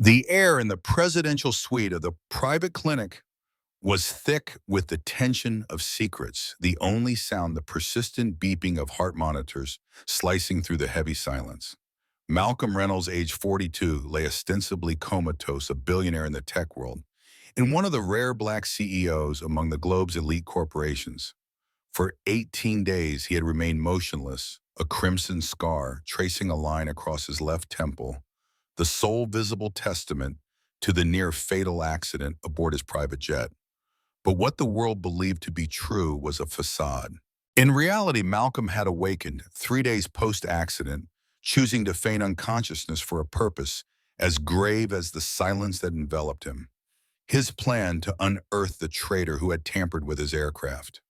The air in the presidential suite of the private clinic was thick with the tension of secrets, the only sound the persistent beeping of heart monitors slicing through the heavy silence. Malcolm Reynolds, age 42, lay ostensibly comatose, a billionaire in the tech world, and one of the rare black CEOs among the globe's elite corporations. For 18 days, he had remained motionless, a crimson scar tracing a line across his left temple, the sole visible testament to the near-fatal accident aboard his private jet. But what the world believed to be true was a facade. In reality, Malcolm had awakened 3 days post-accident, choosing to feign unconsciousness for a purpose as grave as the silence that enveloped him. His plan to unearth the traitor who had tampered with his aircraft.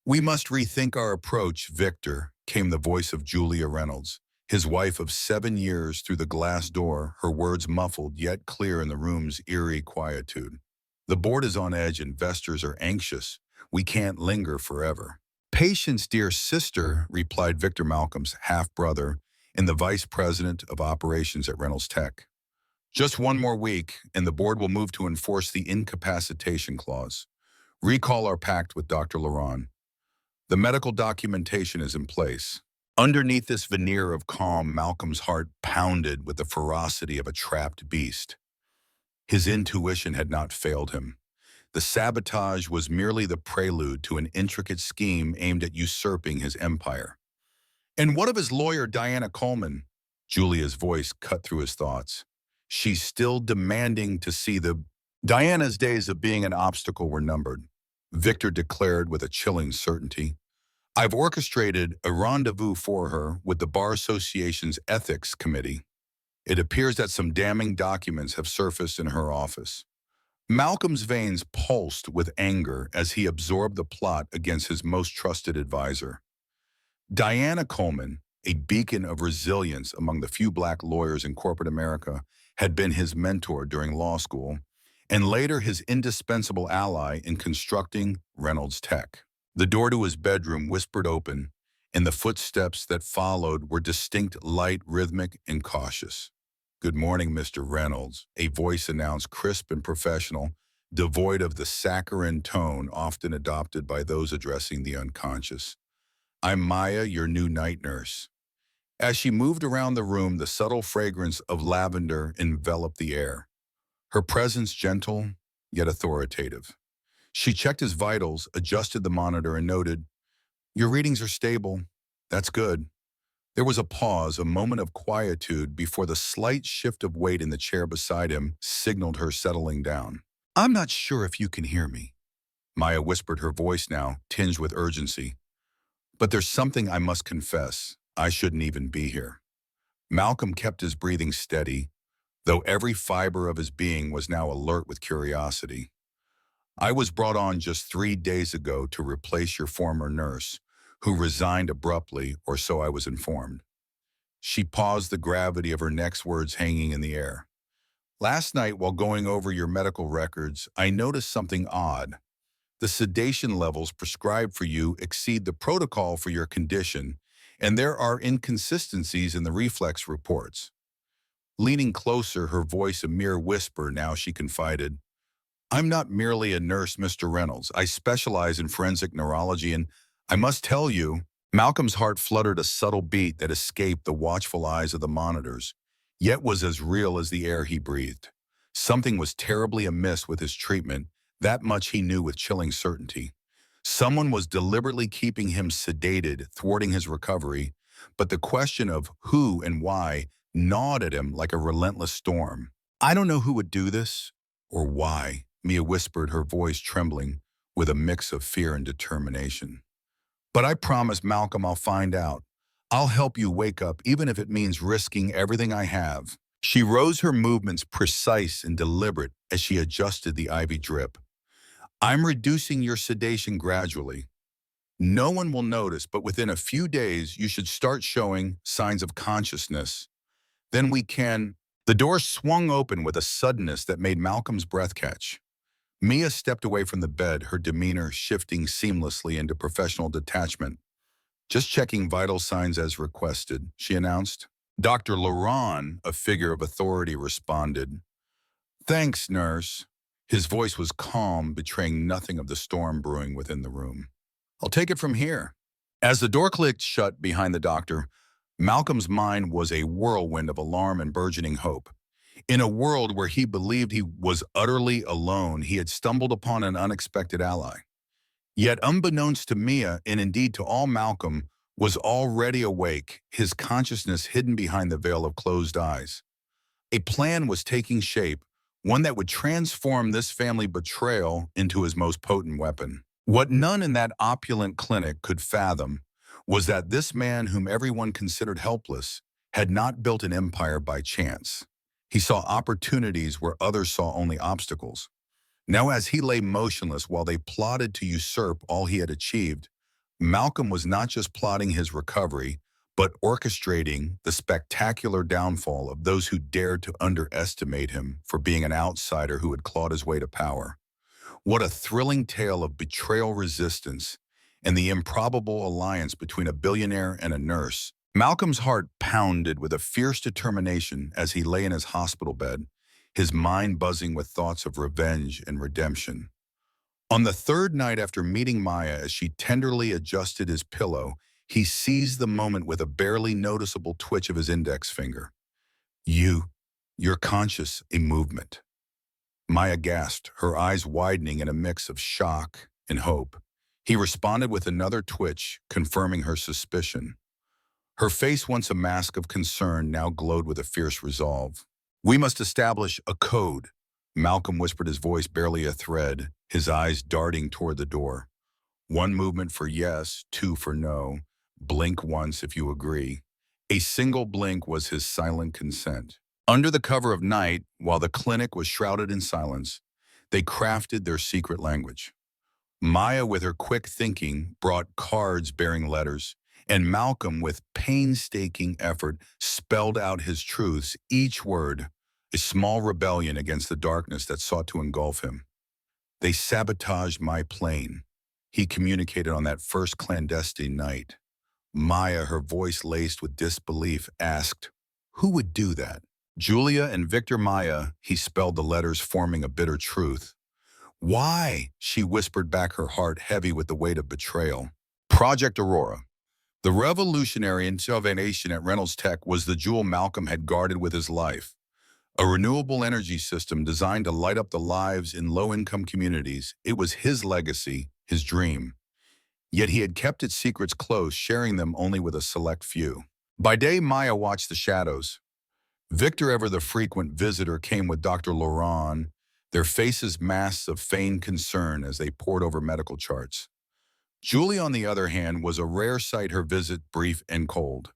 "We must rethink our approach, Victor," came the voice of Julia Reynolds, his wife of 7 years, through the glass door, her words muffled yet clear in the room's eerie quietude. "The board is on edge, investors are anxious. We can't linger forever." "Patience, dear sister," replied Victor, Malcolm's half-brother and the vice president of operations at Reynolds Tech. "Just one more week, and the board will move to enforce the incapacitation clause. Recall our pact with Dr. Laron. The medical documentation is in place." Underneath this veneer of calm, Malcolm's heart pounded with the ferocity of a trapped beast. His intuition had not failed him. The sabotage was merely the prelude to an intricate scheme aimed at usurping his empire. "And what of his lawyer, Diana Coleman?" Julia's voice cut through his thoughts. "She's still demanding to see the—" "Diana's days of being an obstacle were numbered," Victor declared with a chilling certainty. "I've orchestrated a rendezvous for her with the Bar Association's Ethics Committee. It appears that some damning documents have surfaced in her office." Malcolm's veins pulsed with anger as he absorbed the plot against his most trusted advisor. Diana Coleman, a beacon of resilience among the few black lawyers in corporate America, had been his mentor during law school, and later his indispensable ally in constructing Reynolds Tech. The door to his bedroom whispered open, and the footsteps that followed were distinct, light, rhythmic, and cautious. "Good morning, Mr. Reynolds," a voice announced, crisp and professional, devoid of the saccharine tone often adopted by those addressing the unconscious. "I'm Maya, your new night nurse." As she moved around the room, the subtle fragrance of lavender enveloped the air, her presence gentle yet authoritative. She checked his vitals, adjusted the monitor, and noted, "Your readings are stable. That's good." There was a pause, a moment of quietude before the slight shift of weight in the chair beside him signaled her settling down. "I'm not sure if you can hear me," Maya whispered, her voice now tinged with urgency. "But there's something I must confess. I shouldn't even be here." Malcolm kept his breathing steady, though every fiber of his being was now alert with curiosity. "I was brought on just 3 days ago to replace your former nurse, who resigned abruptly, or so I was informed." She paused, the gravity of her next words hanging in the air. "Last night, while going over your medical records, I noticed something odd. The sedation levels prescribed for you exceed the protocol for your condition, and there are inconsistencies in the reflex reports." Leaning closer, her voice a mere whisper now, she confided, "I'm not merely a nurse, Mr. Reynolds. I specialize in forensic neurology, and I must tell you—" Malcolm's heart fluttered a subtle beat that escaped the watchful eyes of the monitors, yet was as real as the air he breathed. Something was terribly amiss with his treatment, that much he knew with chilling certainty. Someone was deliberately keeping him sedated, thwarting his recovery, but the question of who and why gnawed at him like a relentless storm. "I don't know who would do this, or why," Mia whispered, her voice trembling with a mix of fear and determination. "But I promise, Malcolm, I'll find out. I'll help you wake up, even if it means risking everything I have." She rose, her movements precise and deliberate as she adjusted the IV drip. "I'm reducing your sedation gradually. No one will notice, but within a few days, you should start showing signs of consciousness. Then we can—" The door swung open with a suddenness that made Malcolm's breath catch. Mia stepped away from the bed, her demeanor shifting seamlessly into professional detachment. "Just checking vital signs as requested," she announced. Dr. Laron, a figure of authority, responded, Thanks, nurse. His voice was calm, betraying nothing of the storm brewing within the room. I'll take it from here. As the door clicked shut behind the doctor, Malcolm's mind was a whirlwind of alarm and burgeoning hope. In a world where he believed he was utterly alone, he had stumbled upon an unexpected ally. Yet unbeknownst to Mia, and indeed to all Malcolm, was already awake, his consciousness hidden behind the veil of closed eyes. A plan was taking shape, one that would transform this family betrayal into his most potent weapon. What none in that opulent clinic could fathom was that this man whom everyone considered helpless had not built an empire by chance. He saw opportunities where others saw only obstacles. Now, as he lay motionless while they plotted to usurp all he had achieved, Malcolm was not just plotting his recovery, but orchestrating the spectacular downfall of those who dared to underestimate him for being an outsider who had clawed his way to power. What a thrilling tale of betrayal resistance and the improbable alliance between a billionaire and a nurse. Malcolm's heart pounded with a fierce determination as he lay in his hospital bed, his mind buzzing with thoughts of revenge and redemption. On the third night after meeting Maya as she tenderly adjusted his pillow, he seized the moment with a barely noticeable twitch of his index finger. You're conscious, a movement. Maya gasped, her eyes widening in a mix of shock and hope. He responded with another twitch, confirming her suspicion. Her face, once a mask of concern, now glowed with a fierce resolve. We must establish a code. Malcolm whispered, his voice barely a thread, his eyes darting toward the door. One movement for yes, two for no. Blink once if you agree. A single blink was his silent consent. Under the cover of night, while the clinic was shrouded in silence, they crafted their secret language. Maya, with her quick thinking, brought cards bearing letters, and Malcolm, with painstaking effort, spelled out his truths, each word a small rebellion against the darkness that sought to engulf him. They sabotaged my plane, he communicated on that first clandestine night. Maya, her voice laced with disbelief, asked, "Who would do that?" Julia and Victor Maya, he spelled the letters, forming a bitter truth. Why? She whispered back, her heart heavy with the weight of betrayal. Project Aurora. The revolutionary innovation at Reynolds Tech was the jewel Malcolm had guarded with his life. A renewable energy system designed to light up the lives in low-income communities. It was his legacy, his dream. Yet he had kept its secrets close, sharing them only with a select few. By day, Maya watched the shadows. Victor, ever the frequent visitor, came with Dr. Laurent, their faces masks of feigned concern as they pored over medical charts. Julie, on the other hand, was a rare sight, her visit brief and cold.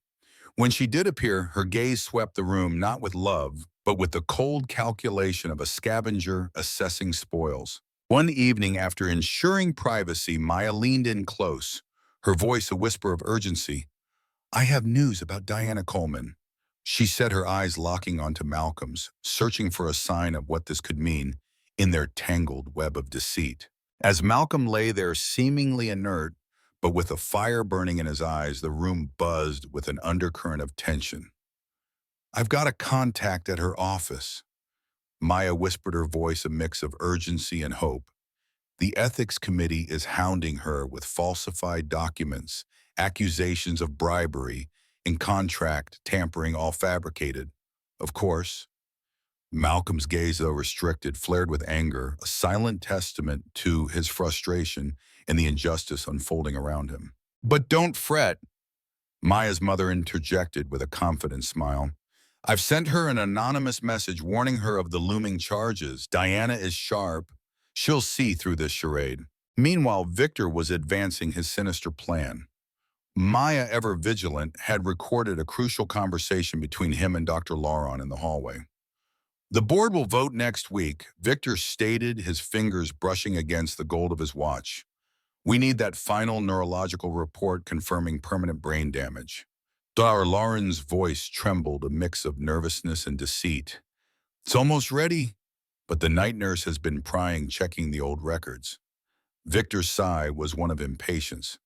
When she did appear, her gaze swept the room not with love, but with the cold calculation of a scavenger assessing spoils. One evening, after ensuring privacy, Maya leaned in close, her voice a whisper of urgency. "I have news about Diana Coleman." She said, her eyes locking onto Malcolm's, searching for a sign of what this could mean in their tangled web of deceit. As Malcolm lay there seemingly inert, but with a fire burning in his eyes, the room buzzed with an undercurrent of tension. "I've got a contact at her office." Maya whispered, her voice a mix of urgency and hope. "The ethics committee is hounding her with falsified documents, accusations of bribery, and contract tampering, all fabricated. Of course." Malcolm's gaze, though restricted, flared with anger, a silent testament to his frustration and the injustice unfolding around him. "But don't fret," Maya's mother interjected with a confident smile. "I've sent her an anonymous message warning her of the looming charges. Diana is sharp. She'll see through this charade." Meanwhile, Victor was advancing his sinister plan. Maya, ever vigilant, had recorded a crucial conversation between him and Dr. Laurent in the hallway. "The board will vote next week," Victor stated, his fingers brushing against the gold of his watch. "We need that final neurological report confirming permanent brain damage." Dr. Lauren's voice trembled, a mix of nervousness and deceit. "It's almost ready, but the night nurse has been prying, checking the old records." Victor's sigh was one of impatience.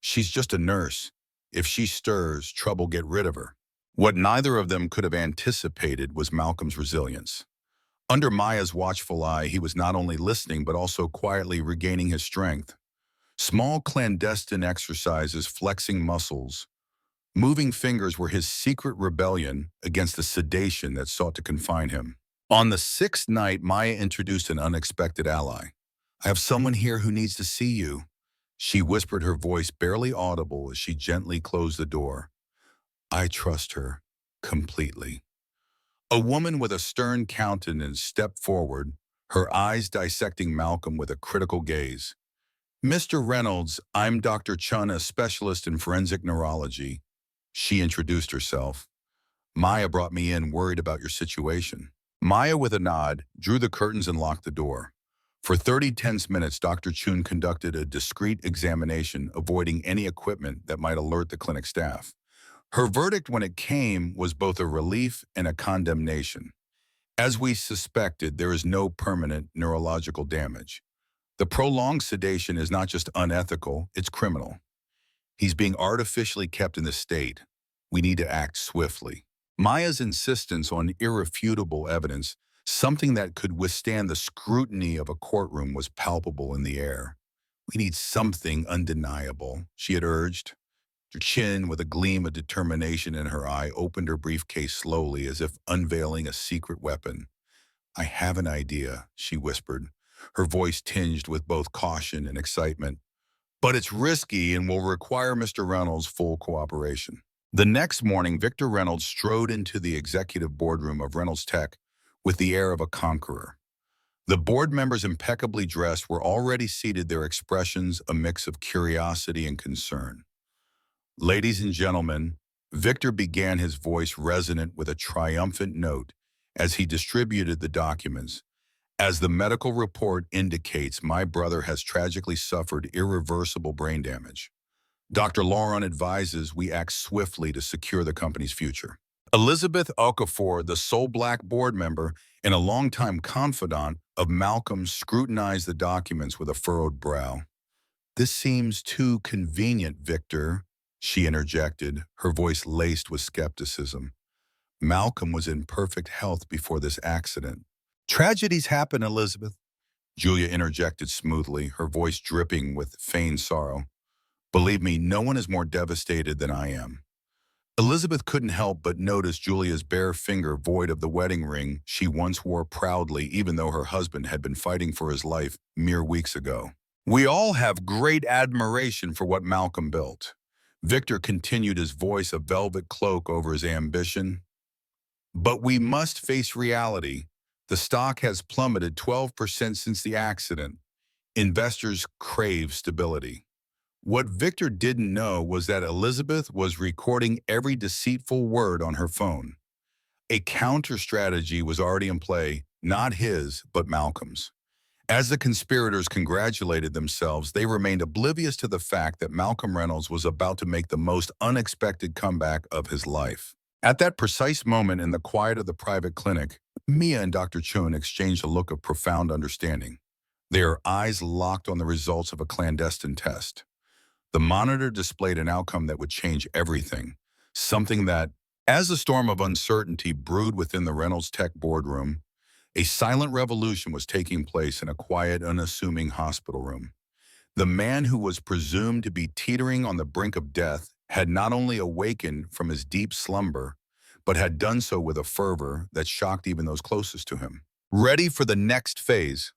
"She's just a nurse. If she stirs, trouble get rid of her." What neither of them could have anticipated was Malcolm's resilience. Under Maya's watchful eye, he was not only listening but also quietly regaining his strength. Small clandestine exercises, flexing muscles, moving fingers were his secret rebellion against the sedation that sought to confine him. On the sixth night, Maya introduced an unexpected ally. "I have someone here who needs to see you," she whispered, her voice barely audible as she gently closed the door. I trust her completely. A woman with a stern countenance stepped forward, her eyes dissecting Malcolm with a critical gaze. "Mr. Reynolds, I'm Dr. Chun, a specialist in forensic neurology." She introduced herself. "Maya brought me in, worried about your situation." Maya, with a nod, drew the curtains and locked the door. For 30 tense minutes, Dr. Chun conducted a discreet examination, avoiding any equipment that might alert the clinic staff. Her verdict when it came was both a relief and a condemnation. As we suspected, there is no permanent neurological damage. The prolonged sedation is not just unethical, it's criminal. He's being artificially kept in this state. We need to act swiftly. Maya's insistence on irrefutable evidence, something that could withstand the scrutiny of a courtroom, was palpable in the air. "We need something undeniable," she had urged. Her chin, with a gleam of determination in her eye, opened her briefcase slowly, as if unveiling a secret weapon. "I have an idea," she whispered, her voice tinged with both caution and excitement. "But it's risky and will require Mr. Reynolds' full cooperation." The next morning, Victor Reynolds strode into the executive boardroom of Reynolds Tech with the air of a conqueror. The board members, impeccably dressed, were already seated, their expressions a mix of curiosity and concern. "Ladies and gentlemen," Victor began, his voice resonant with a triumphant note as he distributed the documents. "As the medical report indicates, my brother has tragically suffered irreversible brain damage. Dr. Lauren advises we act swiftly to secure the company's future." Elizabeth Okafor, the sole Black board member and a longtime confidant of Malcolm, scrutinized the documents with a furrowed brow. "This seems too convenient, Victor," she interjected, her voice laced with skepticism. "Malcolm was in perfect health before this accident." "Tragedies happen, Elizabeth," Julia interjected smoothly, her voice dripping with feigned sorrow. "Believe me, no one is more devastated than I am." Elizabeth couldn't help but notice Julia's bare finger void of the wedding ring she once wore proudly, even though her husband had been fighting for his life mere weeks ago. "We all have great admiration for what Malcolm built." Victor continued, his voice a velvet cloak over his ambition. "But we must face reality. The stock has plummeted 12% since the accident. Investors crave stability." What Victor didn't know was that Elizabeth was recording every deceitful word on her phone. A counter-strategy was already in play, not his, but Malcolm's. As the conspirators congratulated themselves, they remained oblivious to the fact that Malcolm Reynolds was about to make the most unexpected comeback of his life. At that precise moment, in the quiet of the private clinic, Mia and Dr. Chun exchanged a look of profound understanding, their eyes locked on the results of a clandestine test. The monitor displayed an outcome that would change everything, something that, as a storm of uncertainty brewed within the Reynolds Tech boardroom, a silent revolution was taking place in a quiet, unassuming hospital room. The man who was presumed to be teetering on the brink of death had not only awakened from his deep slumber, but had done so with a fervor that shocked even those closest to him. "Ready for the next phase."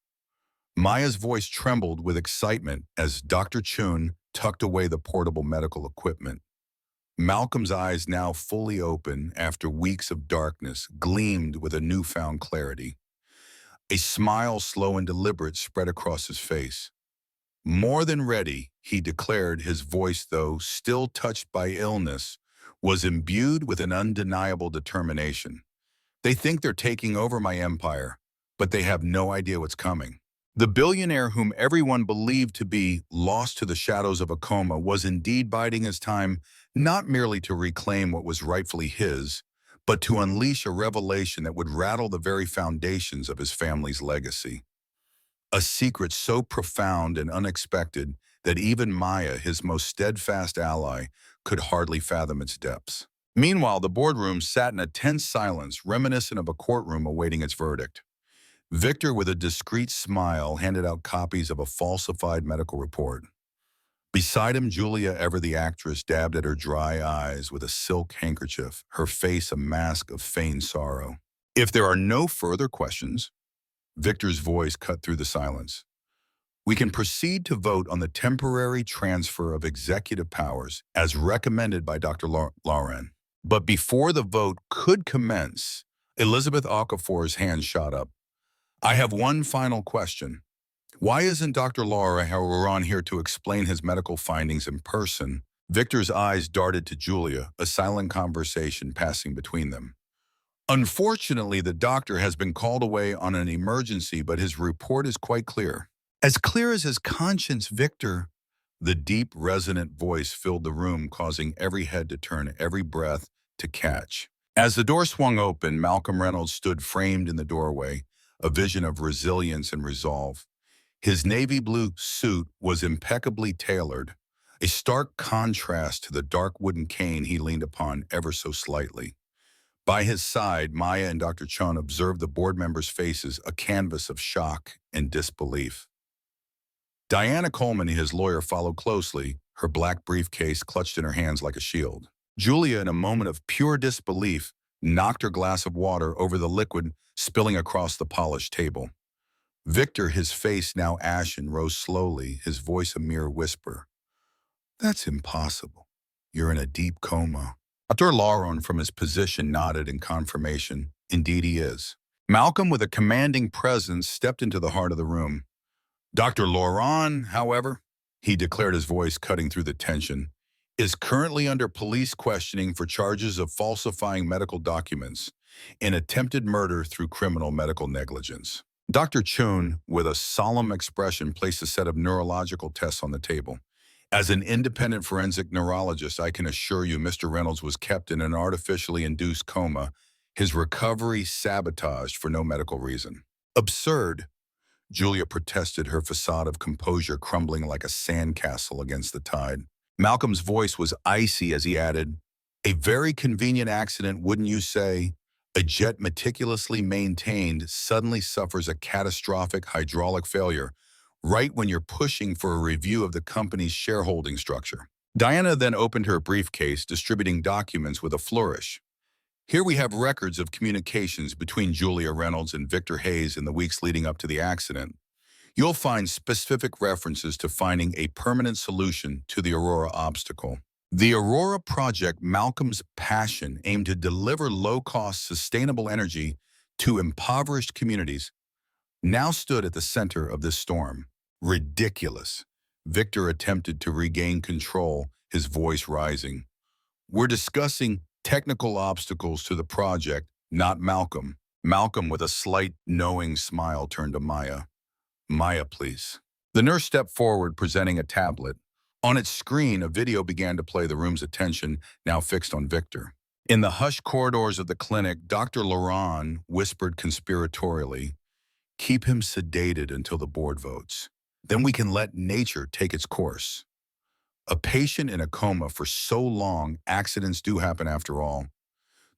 Maya's voice trembled with excitement as Dr. Chun tucked away the portable medical equipment. Malcolm's eyes, now fully open after weeks of darkness, gleamed with a newfound clarity. A smile, slow and deliberate, spread across his face. "More than ready," he declared, his voice, though still touched by illness, was imbued with an undeniable determination. "They think they're taking over my empire, but they have no idea what's coming." The billionaire whom everyone believed to be lost to the shadows of a coma was indeed biding his time, not merely to reclaim what was rightfully his, but to unleash a revelation that would rattle the very foundations of his family's legacy. A secret so profound and unexpected that even Maya, his most steadfast ally, could hardly fathom its depths. Meanwhile, the boardroom sat in a tense silence, reminiscent of a courtroom awaiting its verdict. Victor, with a discreet smile, handed out copies of a falsified medical report. Beside him, Julia, ever the actress, dabbed at her dry eyes with a silk handkerchief, her face a mask of feigned sorrow. If there are no further questions, Victor's voice cut through the silence. We can proceed to vote on the temporary transfer of executive powers as recommended by Dr. Lauren. But before the vote could commence, Elizabeth Okafor's hand shot up. I have one final question. Why isn't Dr. Lauren here to explain his medical findings in person? Victor's eyes darted to Julia, a silent conversation passing between them. Unfortunately, the doctor has been called away on an emergency, but his report is quite clear. As clear as his conscience, Victor. The deep, resonant voice filled the room, causing every head to turn, every breath to catch. As the door swung open, Malcolm Reynolds stood framed in the doorway, a vision of resilience and resolve. His navy blue suit was impeccably tailored, a stark contrast to the dark wooden cane he leaned upon ever so slightly. By his side, Maya and Dr. Chun observed the board members' faces, a canvas of shock and disbelief. Diana Coleman, his lawyer, followed closely, her black briefcase clutched in her hands like a shield. Julia, in a moment of pure disbelief, knocked her glass of water over the liquid, spilling across the polished table. Victor, his face now ashen, rose slowly, his voice a mere whisper. That's impossible. You're in a deep coma. Dr. Lauren, from his position, nodded in confirmation. Indeed he is. Malcolm, with a commanding presence, stepped into the heart of the room. Dr. Lauren, however, he declared, his voice cutting through the tension, is currently under police questioning for charges of falsifying medical documents and attempted murder through criminal medical negligence. Dr. Chun, with a solemn expression, placed a set of neurological tests on the table. As an independent forensic neurologist, I can assure you Mr. Reynolds was kept in an artificially induced coma, his recovery sabotaged for no medical reason. Absurd, Julia protested, her facade of composure crumbling like a sandcastle against the tide. Malcolm's voice was icy as he added, a very convenient accident, wouldn't you say? A jet meticulously maintained suddenly suffers a catastrophic hydraulic failure, right when you're pushing for a review of the company's shareholding structure. Diana then opened her briefcase, distributing documents with a flourish. Here we have records of communications between Julia Reynolds and Victor Hayes in the weeks leading up to the accident. You'll find specific references to finding a permanent solution to the Aurora obstacle. The Aurora project, Malcolm's passion, aimed to deliver low-cost, sustainable energy to impoverished communities, now stood at the center of this storm. Ridiculous. Victor attempted to regain control, his voice rising. We're discussing technical obstacles to the project, not Malcolm. Malcolm, with a slight, knowing smile, turned to Maya. Maya, please. The nurse stepped forward, presenting a tablet. On its screen, a video began to play, the room's attention now fixed on Victor. In the hushed corridors of the clinic, Dr. Lauren whispered conspiratorially, keep him sedated until the board votes. Then we can let nature take its course. A patient in a coma for so long, accidents do happen after all.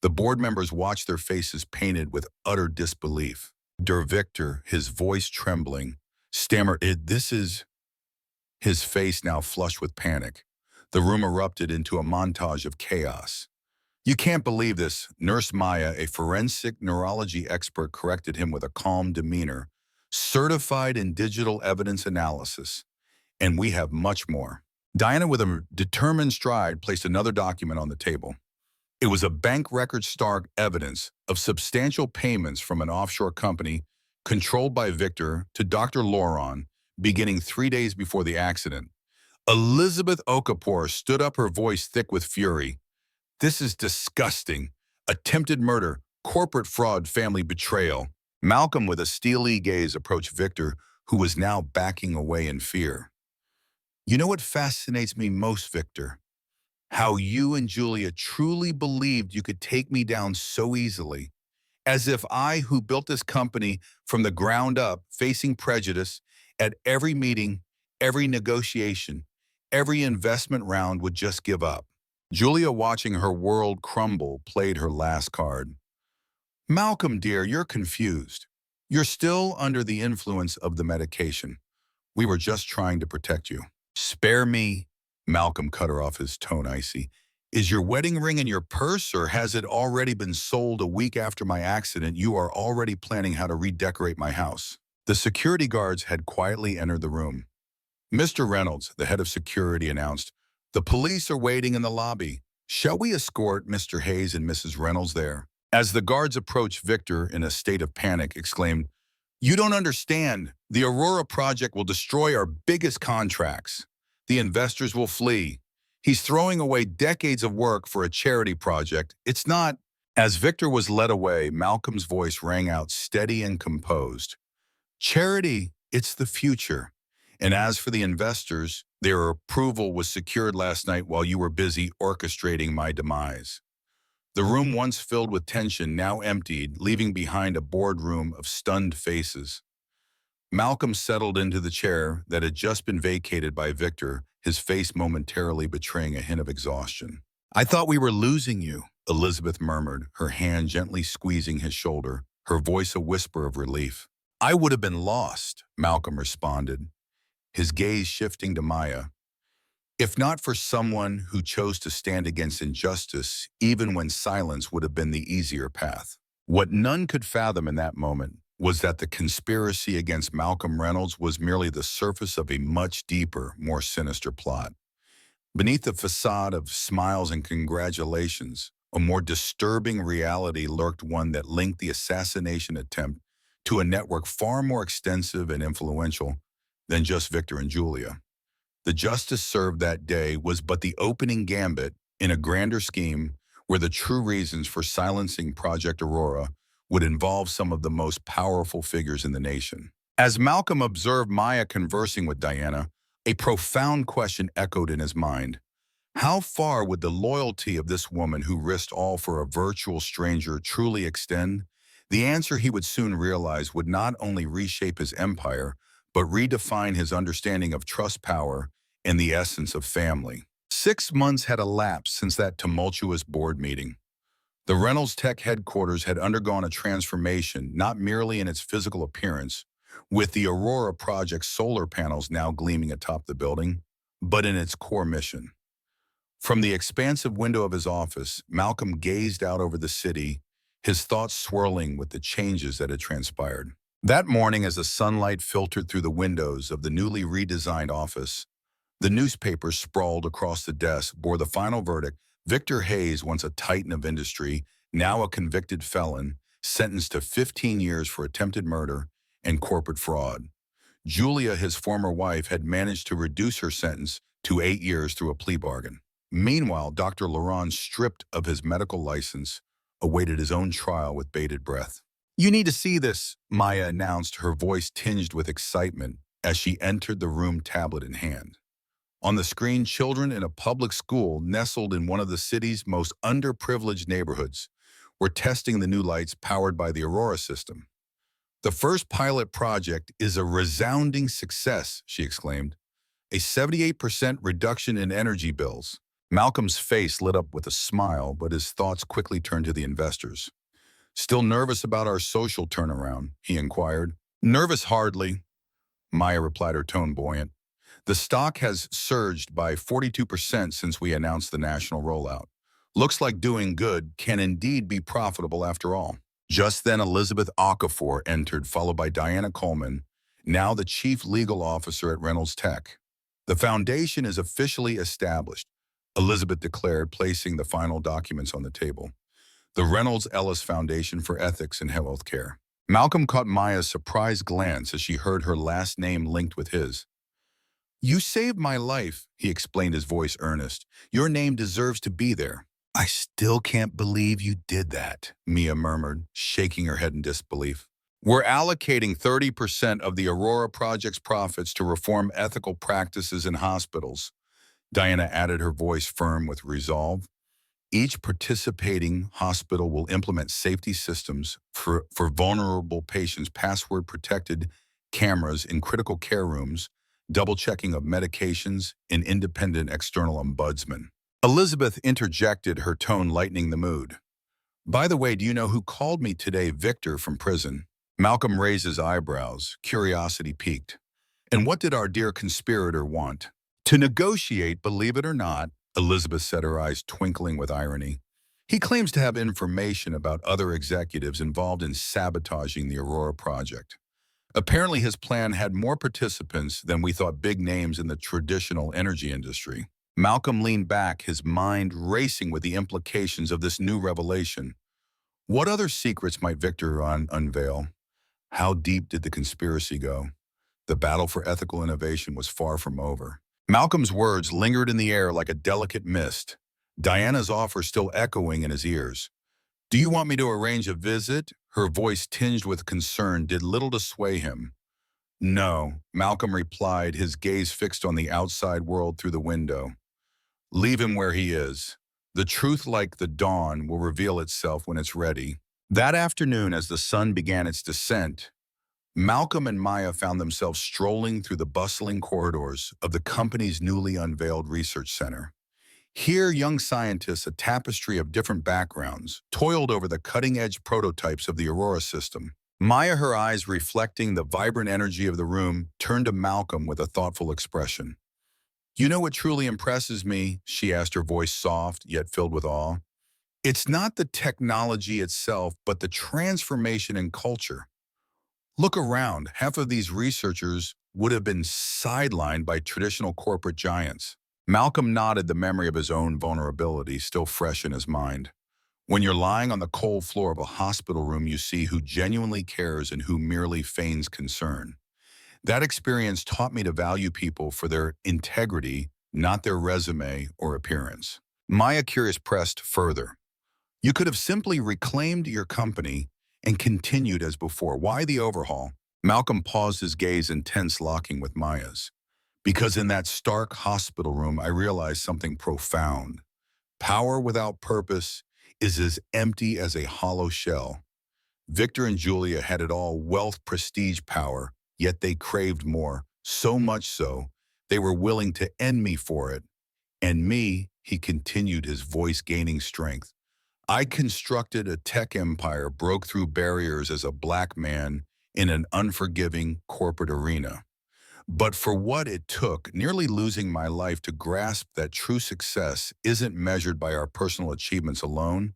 The board members watched, their faces painted with utter disbelief. Victor, his voice trembling, stammered, this is... His face now flushed with panic. The room erupted into a montage of chaos. You can't believe this. Nurse Maya, a forensic neurology expert, corrected him with a calm demeanor. Certified in digital evidence analysis. And we have much more. Diana, with a determined stride, placed another document on the table. It was a bank record stark evidence of substantial payments from an offshore company controlled by Victor to Dr. Lauren beginning 3 days before the accident. Elizabeth Okafor stood up, her voice thick with fury. This is disgusting. Attempted murder, corporate fraud, family betrayal. Malcolm, with a steely gaze, approached Victor, who was now backing away in fear. You know what fascinates me most, Victor? How you and Julia truly believed you could take me down so easily. As if I, who built this company from the ground up, facing prejudice, at every meeting, every negotiation, every investment round, would just give up. Julia, watching her world crumble, played her last card. Malcolm, dear, you're confused. You're still under the influence of the medication. We were just trying to protect you. Spare me, Malcolm cut her off, his tone icy. Is your wedding ring in your purse, or has it already been sold a week after my accident? You are already planning how to redecorate my house. The security guards had quietly entered the room. Mr. Reynolds, the head of security, announced, "The police are waiting in the lobby. Shall we escort Mr. Hayes and Mrs. Reynolds there?" As the guards approached, Victor, in a state of panic, exclaimed, "You don't understand. The Aurora project will destroy our biggest contracts. The investors will flee. He's throwing away decades of work for a charity project. It's not." As Victor was led away, Malcolm's voice rang out steady and composed. "Charity, it's the future. And as for the investors, their approval was secured last night while you were busy orchestrating my demise." The room, once filled with tension, now emptied, leaving behind a boardroom of stunned faces. Malcolm settled into the chair that had just been vacated by Victor, his face momentarily betraying a hint of exhaustion. "I thought we were losing you," Elizabeth murmured, her hand gently squeezing his shoulder, her voice a whisper of relief. "I would have been lost," Malcolm responded, his gaze shifting to Maya. "If not for someone who chose to stand against injustice, even when silence would have been the easier path." What none could fathom in that moment was that the conspiracy against Malcolm Reynolds was merely the surface of a much deeper, more sinister plot. Beneath the facade of smiles and congratulations, a more disturbing reality lurked, one that linked the assassination attempt to a network far more extensive and influential than just Victor and Julia. The justice served that day was but the opening gambit in a grander scheme where the true reasons for silencing Project Aurora would involve some of the most powerful figures in the nation. As Malcolm observed Maya conversing with Diana, a profound question echoed in his mind. How far would the loyalty of this woman who risked all for a virtual stranger truly extend? The answer, he would soon realize, would not only reshape his empire, but redefine his understanding of trust, power, and the essence of family. 6 months had elapsed since that tumultuous board meeting. The Reynolds Tech headquarters had undergone a transformation, not merely in its physical appearance, with the Aurora project's solar panels now gleaming atop the building, but in its core mission. From the expansive window of his office, Malcolm gazed out over the city, his thoughts swirling with the changes that had transpired. That morning, as the sunlight filtered through the windows of the newly redesigned office, the newspaper sprawled across the desk bore the final verdict. Victor Hayes, once a titan of industry, now a convicted felon, sentenced to 15 years for attempted murder and corporate fraud. Julia, his former wife, had managed to reduce her sentence to 8 years through a plea bargain. Meanwhile, Dr. Laurent, stripped of his medical license, awaited his own trial with bated breath. "You need to see this," Maya announced, her voice tinged with excitement as she entered the room, tablet in hand. On the screen, children in a public school nestled in one of the city's most underprivileged neighborhoods were testing the new lights powered by the Aurora system. "The first pilot project is a resounding success," she exclaimed. "A 78% reduction in energy bills." Malcolm's face lit up with a smile, but his thoughts quickly turned to the investors. "Still nervous about our social turnaround?" he inquired. "Nervous hardly," Maya replied, her tone buoyant. "The stock has surged by 42% since we announced the national rollout. Looks like doing good can indeed be profitable after all." Just then, Elizabeth Okafor entered, followed by Diana Coleman, now the chief legal officer at Reynolds Tech. "The foundation is officially established," Elizabeth declared, placing the final documents on the table. "The Reynolds Ellis Foundation for Ethics in Healthcare." Malcolm caught Maya's surprised glance as she heard her last name linked with his. "You saved my life," he explained, his voice earnest. "Your name deserves to be there." "I still can't believe you did that," Mia murmured, shaking her head in disbelief. "We're allocating 30% of the Aurora project's profits to reform ethical practices in hospitals," Diana added, her voice firm with resolve. "Each participating hospital will implement safety systems for vulnerable patients, password-protected cameras in critical care rooms, double-checking of medications, and independent external ombudsman." Elizabeth interjected, her tone lightening the mood. "By the way, do you know who called me today? Victor from prison." Malcolm raised his eyebrows, curiosity piqued. And what did our dear conspirator want? To negotiate, believe it or not, Elizabeth said, her eyes twinkling with irony. He claims to have information about other executives involved in sabotaging the Aurora project. Apparently, his plan had more participants than we thought, big names in the traditional energy industry. Malcolm leaned back, his mind racing with the implications of this new revelation. What other secrets might Victor unveil? How deep did the conspiracy go? The battle for ethical innovation was far from over. Malcolm's words lingered in the air like a delicate mist, Diana's offer still echoing in his ears. Do you want me to arrange a visit? Her voice, tinged with concern, did little to sway him. No, Malcolm replied, his gaze fixed on the outside world through the window. Leave him where he is. The truth, like the dawn, will reveal itself when it's ready. That afternoon, as the sun began its descent, Malcolm and Maya found themselves strolling through the bustling corridors of the company's newly unveiled research center. Here, young scientists, a tapestry of different backgrounds, toiled over the cutting-edge prototypes of the Aurora system. Maya, her eyes reflecting the vibrant energy of the room, turned to Malcolm with a thoughtful expression. You know what truly impresses me? She asked, her voice soft, yet filled with awe. It's not the technology itself, but the transformation in culture. Look around. Half of these researchers would have been sidelined by traditional corporate giants. Malcolm nodded, the memory of his own vulnerability still fresh in his mind. When you're lying on the cold floor of a hospital room, you see who genuinely cares and who merely feigns concern. That experience taught me to value people for their integrity, not their resume or appearance. Maya, curious, pressed further. You could have simply reclaimed your company and continued as before. Why the overhaul? Malcolm paused, his gaze intense, locking with Maya's. Because in that stark hospital room, I realized something profound. Power without purpose is as empty as a hollow shell. Victor and Julia had it all: wealth, prestige, power, yet they craved more, so much so, they were willing to end me for it. And me, he continued, his voice gaining strength. I constructed a tech empire, broke through barriers as a black man in an unforgiving corporate arena. But for what it took, nearly losing my life to grasp that true success isn't measured by our personal achievements alone,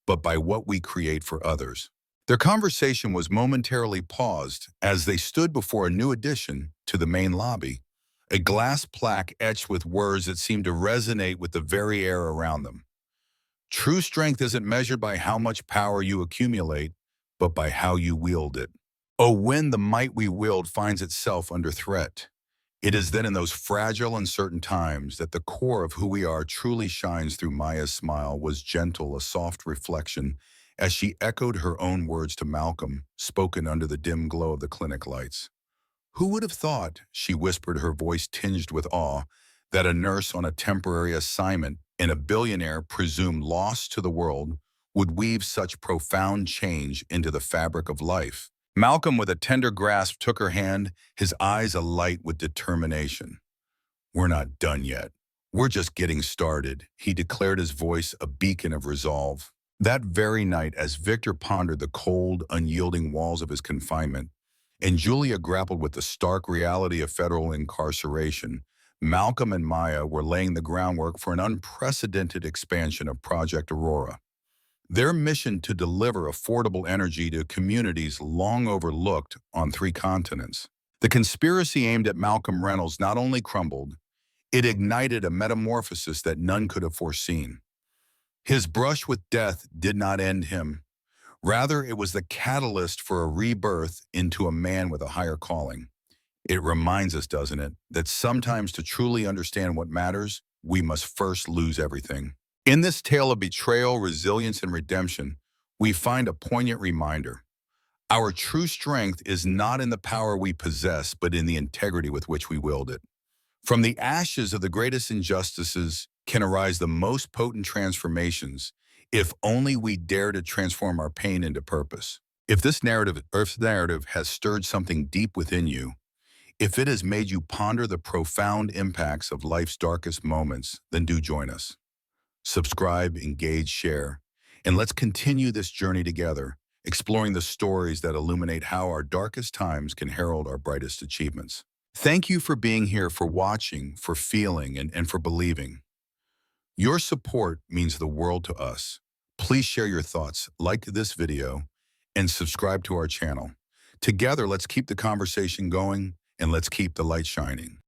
but by what we create for others. Their conversation was momentarily paused as they stood before a new addition to the main lobby, a glass plaque etched with words that seemed to resonate with the very air around them. True strength isn't measured by how much power you accumulate, but by how you wield it. Oh, when the might we wield finds itself under threat, it is then in those fragile, uncertain times that the core of who we are truly shines through. Maya's smile was gentle, a soft reflection, as she echoed her own words to Malcolm, spoken under the dim glow of the clinic lights. Who would have thought, she whispered, her voice tinged with awe, that a nurse on a temporary assignment and a billionaire presumed lost to the world would weave such profound change into the fabric of life? Malcolm, with a tender grasp, took her hand, his eyes alight with determination. We're not done yet. We're just getting started, he declared, his voice a beacon of resolve. That very night, as Victor pondered the cold, unyielding walls of his confinement, and Julia grappled with the stark reality of federal incarceration, Malcolm and Maya were laying the groundwork for an unprecedented expansion of Project Aurora. Their mission to deliver affordable energy to communities long overlooked on 3 continents. The conspiracy aimed at Malcolm Reynolds not only crumbled, it ignited a metamorphosis that none could have foreseen. His brush with death did not end him. Rather, it was the catalyst for a rebirth into a man with a higher calling. It reminds us, doesn't it, that sometimes to truly understand what matters, we must first lose everything. In this tale of betrayal, resilience, and redemption, we find a poignant reminder. Our true strength is not in the power we possess, but in the integrity with which we wield it. From the ashes of the greatest injustices can arise the most potent transformations, if only we dare to transform our pain into purpose. If this narrative, has stirred something deep within you, if it has made you ponder the profound impacts of life's darkest moments, then do join us. Subscribe, engage, share, and let's continue this journey together. exploring the stories that illuminate how our darkest times can herald our brightest achievements. Thank you for being here, for watching, for feeling, and for believing. Your support means the world to us. Please share your thoughts, like this video, and subscribe to our channel. Together, let's keep the conversation going and let's keep the light shining.